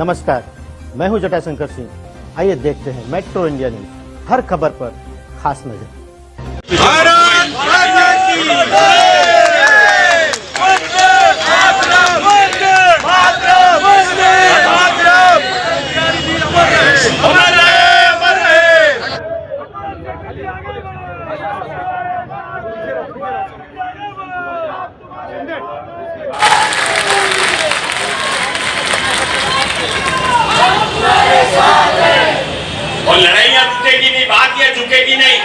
नमस्कार, मैं हूं जटाशंकर सिंह। आइए देखते हैं मेट्रो इंडिया न्यूज, हर खबर पर खास नजर। भारत माता की और लड़ाइयाँ रुकेगी नहीं, बात ये झुकेगी नहीं।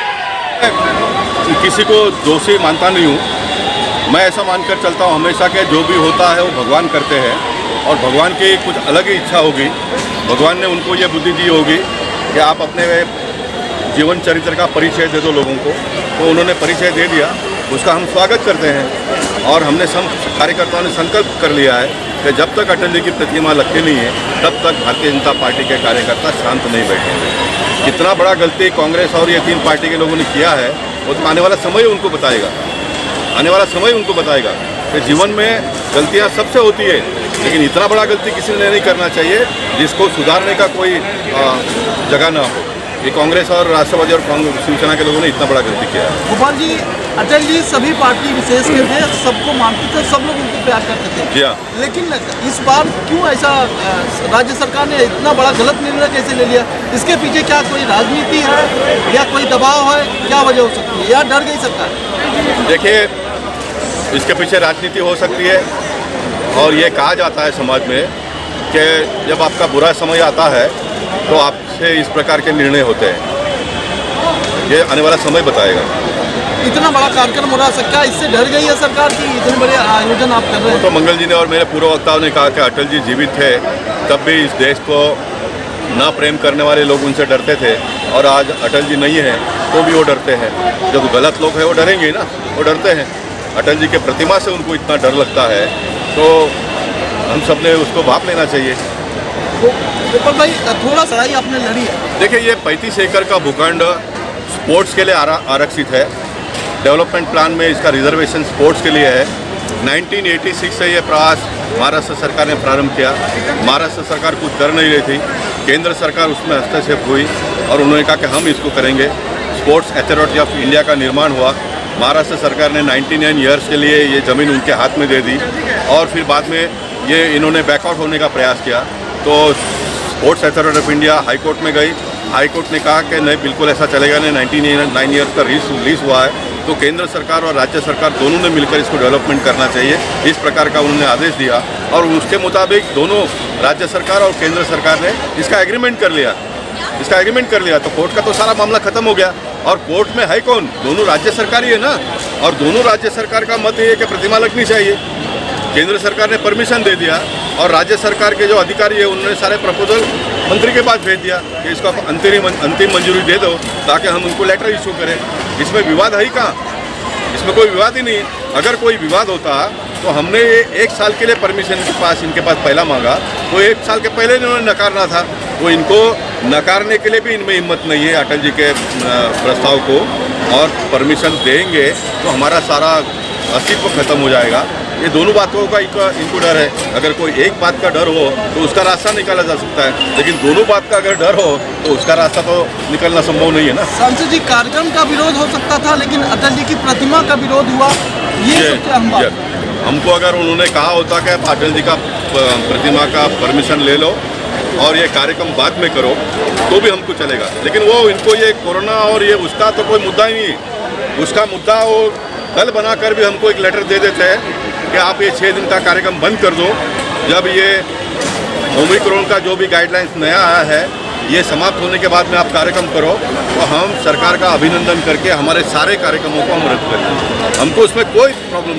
किसी को दोषी मानता नहीं हूँ। मैं ऐसा मानकर चलता हूँ हमेशा कि जो भी होता है वो भगवान करते हैं और भगवान की कुछ अलग ही इच्छा होगी। भगवान ने उनको ये बुद्धि दी होगी कि आप अपने जीवन चरित्र का परिचय दे दो लोगों को, तो उन्होंने परिचय दे दिया, उसका हम स्वागत करते हैं। और हमने सब कार्यकर्ताओं ने संकल्प कर लिया है कि जब तक अटल जी की प्रतिमा लगती नहीं है तब तक भारतीय जनता पार्टी के कार्यकर्ता शांत नहीं बैठेंगे। कितना बड़ा गलती कांग्रेस और ये तीन पार्टी के लोगों ने किया है वो तो आने वाला समय उनको बताएगा। आने वाला समय उनको बताएगा कि जीवन में गलतियां सबसे होती है, लेकिन इतना बड़ा गलती किसी ने नहीं करना चाहिए जिसको सुधारने का कोई जगह ना हो। ये कांग्रेस और राष्ट्रवादी और शिवसेना के लोगों ने इतना बड़ा गलती किया है। गोपाल जी, अटल जी सभी पार्टी विशेष के थे, सबको मानते थे, सब लोग उनको प्यार करते थे। जी हाँ। लेकिन इस बार क्यों ऐसा राज्य सरकार ने इतना बड़ा गलत निर्णय कैसे ले लिया? इसके पीछे क्या कोई राजनीति है या कोई दबाव है? क्या वजह हो सकती है या डर गई सरकार? देखिए, इसके पीछे राजनीति हो सकती है और ये कहा जाता है समाज में कि जब आपका बुरा समय आता है तो आपसे इस प्रकार के निर्णय होते हैं। ये आने वाला समय बताएगा। इतना बड़ा कार्यक्रम हो रहा सकता है, इससे डर गई है सरकार की इतने बड़े आयोजन आप कर रहे हैं? तो मंगल जी ने और मेरे पूर्व वक्ताओं ने कहा कि अटल जी जीवित थे तब भी इस देश को ना प्रेम करने वाले लोग उनसे डरते थे, और आज अटल जी नहीं है तो भी वो डरते हैं। जो गलत लोग हैं वो डरेंगे ना, वो डरते हैं। अटल जी के प्रतिमा से उनको इतना डर लगता है तो हम सब ने उसको भाप लेना चाहिए। गोपाल भाई, थोड़ा लड़ाई आपने लड़ी है। देखिए, ये 35 एकड़ का भूखंड स्पोर्ट्स के लिए आरक्षित है। डेवलपमेंट प्लान में इसका रिजर्वेशन स्पोर्ट्स के लिए है। 1986 से ये प्रयास महाराष्ट्र सरकार ने प्रारंभ किया। महाराष्ट्र सरकार कुछ कर नहीं रही थी, केंद्र सरकार उसमें हस्तक्षेप हुई और उन्होंने कहा कि हम इसको करेंगे। स्पोर्ट्स अथॉरिटी ऑफ इंडिया का निर्माण हुआ। महाराष्ट्र सरकार ने 99 ईयर्स के लिए ये ज़मीन उनके हाथ में दे दी और फिर बाद में ये इन्होंने बैकआउट होने का प्रयास किया। तो sports authority of India high court में गई। हाई कोर्ट ने कहा कि नहीं, बिल्कुल ऐसा चलेगा नहीं, 99 ईयर्स का रिलीज हुआ है, तो केंद्र सरकार और राज्य सरकार दोनों ने मिलकर इसको डेवलपमेंट करना चाहिए, इस प्रकार का उन्होंने आदेश दिया। और उसके मुताबिक दोनों राज्य सरकार और केंद्र सरकार ने इसका एग्रीमेंट कर लिया। तो कोर्ट का तो सारा मामला खत्म हो गया। और कोर्ट में है कौन? दोनों राज्य सरकार ही है ना, और दोनों राज्य सरकार का मत ये है कि प्रतिमा लगनी चाहिए। केंद्र सरकार ने परमिशन दे दिया और राज्य सरकार के जो अधिकारी है उन्होंने सारे प्रपोजल मंत्री के पास भेज दिया कि इसका अंतिम मंजूरी दे दो ताकि हम उनको लेटर इशू करें। इसमें विवाद है ही कहाँ? इसमें कोई विवाद ही नहीं। अगर कोई विवाद होता तो हमने ये 1 साल के लिए परमिशन इनके पास पहला मांगा, तो 1 साल के पहले इन्होंने नकारना था। तो इनको नकारने के लिए भी इनमें हिम्मत नहीं है अटल जी के प्रस्ताव को, और परमिशन देंगे तो हमारा सारा अस्तित्व खत्म हो जाएगा। ये दोनों बातों का इनको डर है। अगर कोई एक बात का डर हो तो उसका रास्ता निकाला जा सकता है, लेकिन दोनों बात का अगर डर हो तो उसका रास्ता तो निकलना संभव नहीं है ना। सांसद जी, कार्यक्रम का विरोध हो सकता था लेकिन अटल जी की प्रतिमा का विरोध हुआ, ये सबसे अहम बात है। हमको अगर उन्होंने कहा होता कि अटल जी का प्रतिमा का परमिशन ले लो और ये कार्यक्रम बाद में करो तो भी हमको चलेगा, लेकिन वो इनको ये कोरोना और ये उसका तो कोई मुद्दा ही नहीं है। उसका मुद्दा वो दल बनाकर भी हमको एक लेटर दे देते हैं कि आप ये 6 दिन का कार्यक्रम बंद कर दो। जब ये ओमिक्रॉन का जो भी गाइडलाइंस नया आया है ये समाप्त होने के बाद में आप कार्यक्रम करो, तो हम सरकार का अभिनंदन करके हमारे सारे कार्यक्रमों को हम रद्द करें। हमको उसमें कोई प्रॉब्लम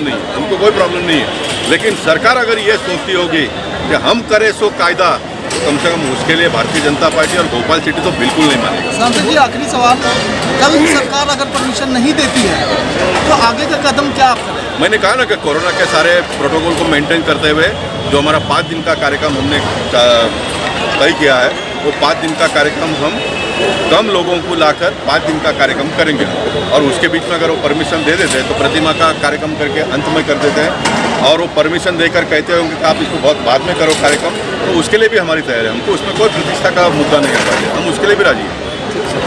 नहीं है, लेकिन सरकार अगर ये सोचती होगी कि हम करें सो कायदा, तो कम से कम उसके लिए भारतीय जनता पार्टी और भोपाल सिटी तो बिल्कुल नहीं मानेगा। सांसद जी, आखिरी सवाल, कल सरकार अगर परमिशन नहीं देती है तो आगे का कदम क्या आप करें? मैंने कहा ना कि कोरोना के सारे प्रोटोकॉल को मेंटेन करते हुए जो हमारा 5 दिन का कार्यक्रम हमने तय किया है, वो 5 दिन का कार्यक्रम हम कम लोगों को लाकर 5 दिन का कार्यक्रम करेंगे, और उसके बीच में अगर वो परमिशन दे देते हैं तो प्रतिमा का कार्यक्रम करके अंत में कर देते हैं। और वो परमिशन देकर कहते होंगे कि आप इसको बहुत बाद में करो कार्यक्रम, तो उसके लिए भी हमारी तैयारी है। हमको उसमें कोई प्रतिष्ठा का मुद्दा नहीं है, हम उसके लिए भी राजी हैं।